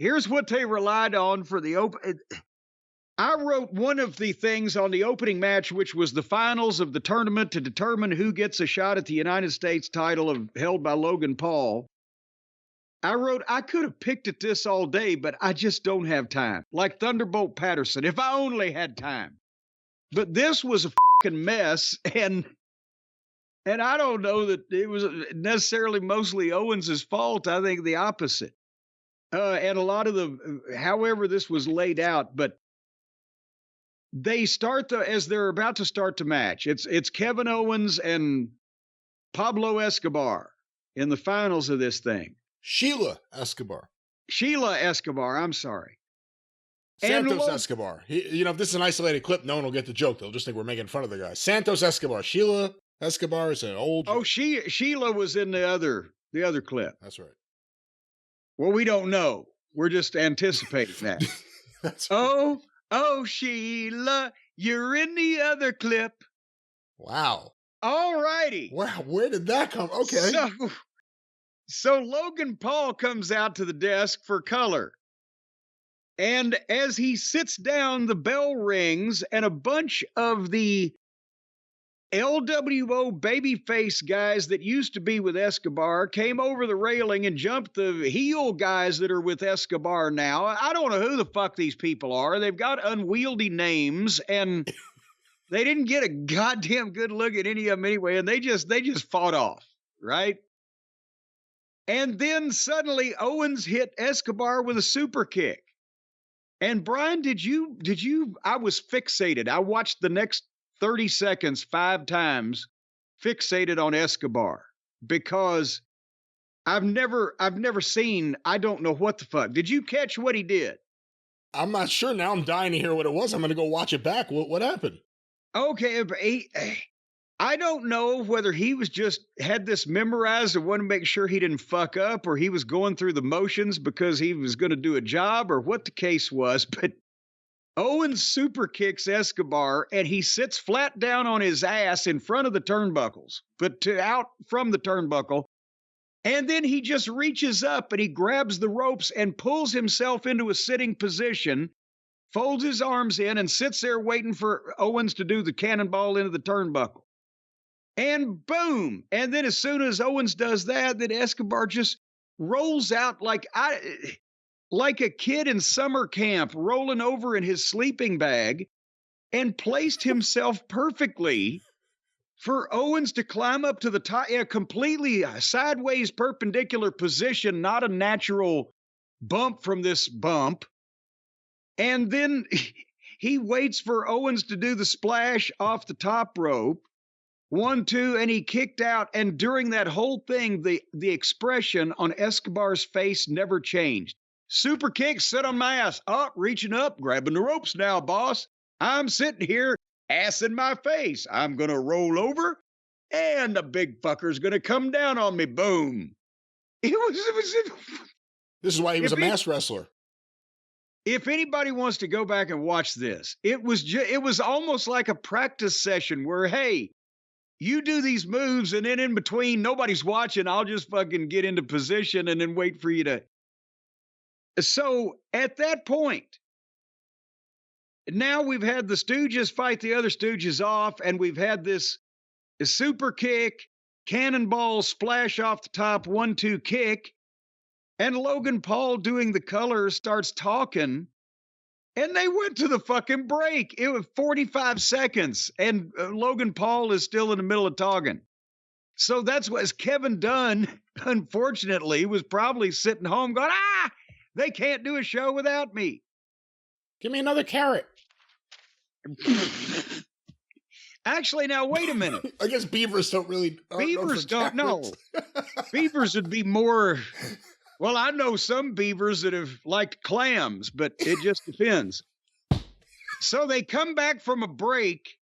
here's what they relied on for the open. I wrote one of the things on the opening match, which was the finals of the tournament to determine who gets a shot at the United States title held by Logan Paul. I wrote, I could have picked at this all day, but I just don't have time. Like Thunderbolt Patterson, if I only had time. But this was a fucking mess, and I don't know that it was necessarily mostly Owens' fault. I think the opposite. And a lot of however this was laid out, but they start as they're about to start the match. It's Kevin Owens and Pablo Escobar in the finals of this thing. Sheila Escobar, I'm sorry. Santos Escobar. If this is an isolated clip, no one will get the joke. They'll just think we're making fun of the guy. Santos Escobar. Sheila Escobar is an old... Oh, Sheila was in the other clip. That's right. Well, we don't know. We're just anticipating that. That's right. Oh, Sheila, you're in the other clip. Wow. All righty. Wow, where did that come? Okay. So Logan Paul comes out to the desk for color. And as he sits down, the bell rings, and a bunch of the LWO babyface guys that used to be with Escobar came over the railing and jumped the heel guys that are with Escobar now. I don't know who the fuck these people are. They've got unwieldy names, and they didn't get a goddamn good look at any of them anyway, and they just fought off, right? And then suddenly Owens hit Escobar with a super kick. And Brian, did you, I was fixated. I watched the next 30 seconds 5 times, fixated on Escobar, because I've never seen, I don't know what the fuck. Did you catch what he did? I'm not sure. Now I'm dying to hear what it was. I'm going to go watch it back. What happened? Okay, I don't know whether he was just had this memorized and wanted to make sure he didn't fuck up, or he was going through the motions because he was going to do a job, or what the case was, but Owens super kicks Escobar, and he sits flat down on his ass in front of the turnbuckles, but out from the turnbuckle. And then he just reaches up and he grabs the ropes and pulls himself into a sitting position, folds his arms in, and sits there waiting for Owens to do the cannonball into the turnbuckle. And boom! And then as soon as Owens does that, then Escobar just rolls out like a kid in summer camp rolling over in his sleeping bag, and placed himself perfectly for Owens to climb up to the top in a completely sideways perpendicular position, not a natural bump from this bump. And then he waits for Owens to do the splash off the top rope. 1, 2, and he kicked out. And during that whole thing, the expression on Escobar's face never changed. Super kick, sit on my ass. Up, reaching up, grabbing the ropes now, boss. I'm sitting here, ass in my face. I'm going to roll over, and the big fucker's going to come down on me. Boom. This is why he was a mass wrestler. If anybody wants to go back and watch this, it was almost like a practice session where, hey, you do these moves, and then in between, nobody's watching. I'll just fucking get into position and then wait for you to. So at that point, now we've had the Stooges fight the other Stooges off, and we've had this super kick, cannonball splash off the top, 1, 2 kick, and Logan Paul doing the colors starts talking, and they went to the fucking break. It was 45 seconds, and Logan Paul is still in the middle of talking. So that's what Kevin Dunn, unfortunately, was probably sitting home going, they can't do a show without me. Give me another carrot. Actually, now, wait a minute. I guess beavers don't really... Beavers don't know. Beavers would be more... Well, I know some beavers that have liked clams, but it just depends. So they come back from a break.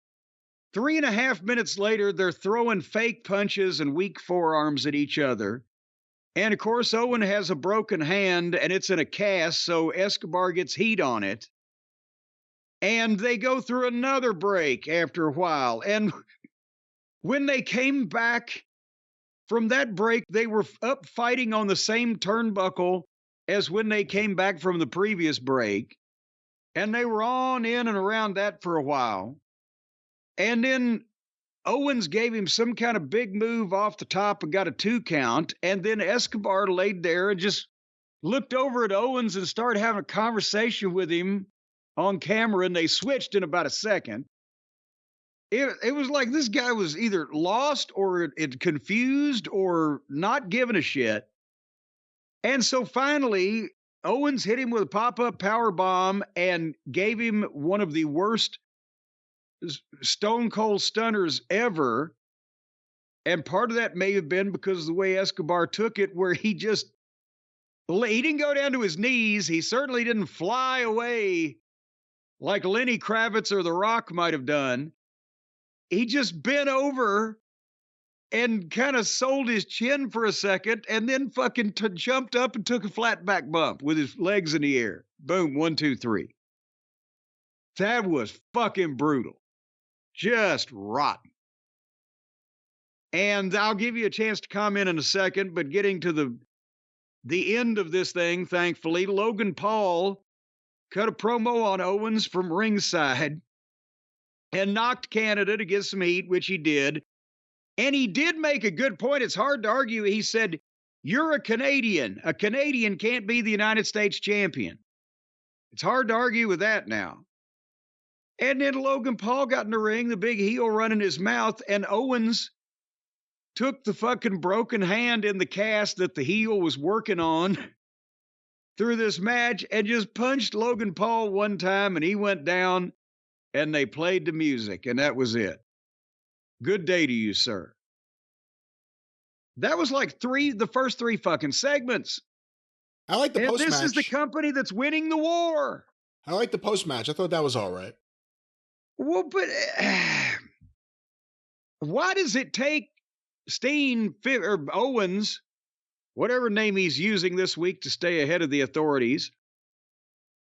3.5 minutes later, they're throwing fake punches and weak forearms at each other. And, of course, Owen has a broken hand, and it's in a cast, so Escobar gets heat on it. And they go through another break after a while. And when they came back from that break, they were up fighting on the same turnbuckle as when they came back from the previous break. And they were on in and around that for a while. And then Owens gave him some kind of big move off the top and got a 2 count. And then Escobar laid there and just looked over at Owens and started having a conversation with him on camera. And they switched in about a second. It was like this guy was either lost or confused or not giving a shit. And so finally, Owens hit him with a pop-up power bomb and gave him one of the worst Stone Cold stunners ever. And part of that may have been because of the way Escobar took it, where he didn't go down to his knees. He certainly didn't fly away like Lenny Kravitz or The Rock might have done. He just bent over and kind of sold his chin for a second and then fucking jumped up and took a flat back bump with his legs in the air. Boom, 1, 2, 3. That was fucking brutal. Just rotten. And I'll give you a chance to comment in a second, but getting to the end of this thing, thankfully, Logan Paul cut a promo on Owens from ringside and knocked Canada to get some heat, which he did. And he did make a good point. It's hard to argue. He said, "You're a Canadian. A Canadian can't be the United States champion." It's hard to argue with that now. And then Logan Paul got in the ring, the big heel running his mouth, and Owens took the fucking broken hand in the cast that the heel was working on through this match and just punched Logan Paul one time, and he went down, and they played the music, and that was it. Good day to you, sir. That was like the first 3 fucking segments. I like the post-match. This is the company that's winning the war. I like the post-match. I thought that was all right. Well, but why does it take Steen or Owens, whatever name he's using this week to stay ahead of the authorities,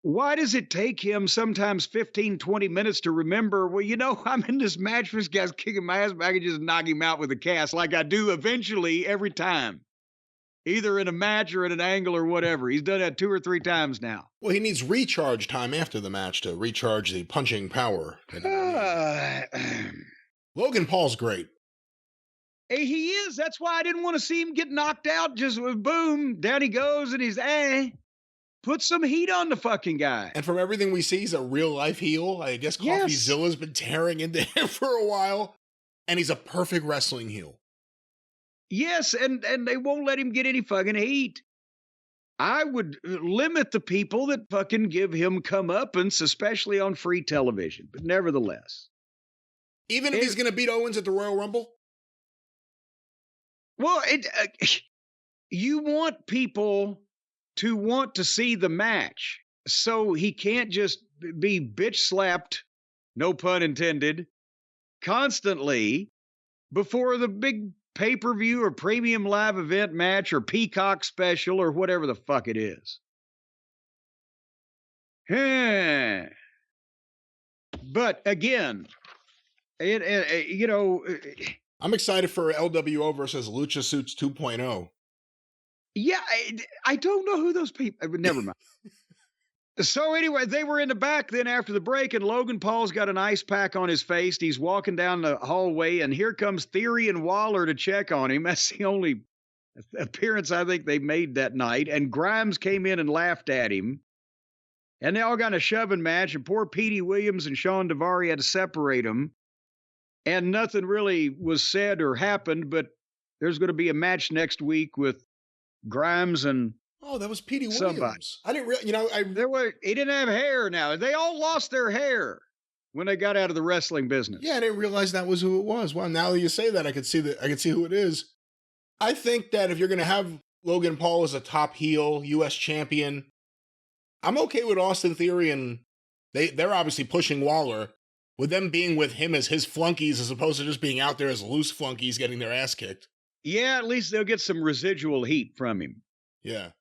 why does it take him sometimes 15, 20 minutes to remember, well, you know, I'm in this match, this guy's kicking my ass, but I can just knock him out with a cast like I do eventually every time, either in a match or in an angle or whatever. He's done that 2 or 3 times now. Well, he needs recharge time after the match to recharge the punching power. Logan Paul's great. Hey, he is. That's why I didn't want to see him get knocked out. Just boom, down he goes, and he's put some heat on the fucking guy. And from everything we see, he's a real-life heel. I guess CoffeeZilla's been tearing into him for a while, and he's a perfect wrestling heel. Yes, and they won't let him get any fucking heat. I would limit the people that fucking give him comeuppance, especially on free television. But nevertheless. Even if he's going to beat Owens at the Royal Rumble? Well, you want people to want to see the match. So he can't just be bitch slapped, no pun intended, constantly before the big pay-per-view or premium live event match or Peacock special or whatever the fuck it is. But again, you know, I'm excited for LWO versus Lucha Suits 2.0. Yeah, I don't know who those people. Never mind. So anyway, they were in the back then after the break, and Logan Paul's got an ice pack on his face. He's walking down the hallway, and here comes Theory and Waller to check on him. That's the only appearance I think they made that night. And Grimes came in and laughed at him. And they all got in a shoving match, and poor Petey Williams and Sean Daivari had to separate them. And nothing really was said or happened, but there's going to be a match next week with Grimes and that was Petey Williams. Somebody. I didn't realize, he didn't have hair now. They all lost their hair when they got out of the wrestling business. Yeah, I didn't realize that was who it was. Well, now that you say that, I can see who it is. I think that if you're going to have Logan Paul as a top heel, U.S. champion, I'm okay with Austin Theory, and they're obviously pushing Waller, with them being with him as his flunkies as opposed to just being out there as loose flunkies getting their ass kicked. Yeah, at least they'll get some residual heat from him. Yeah.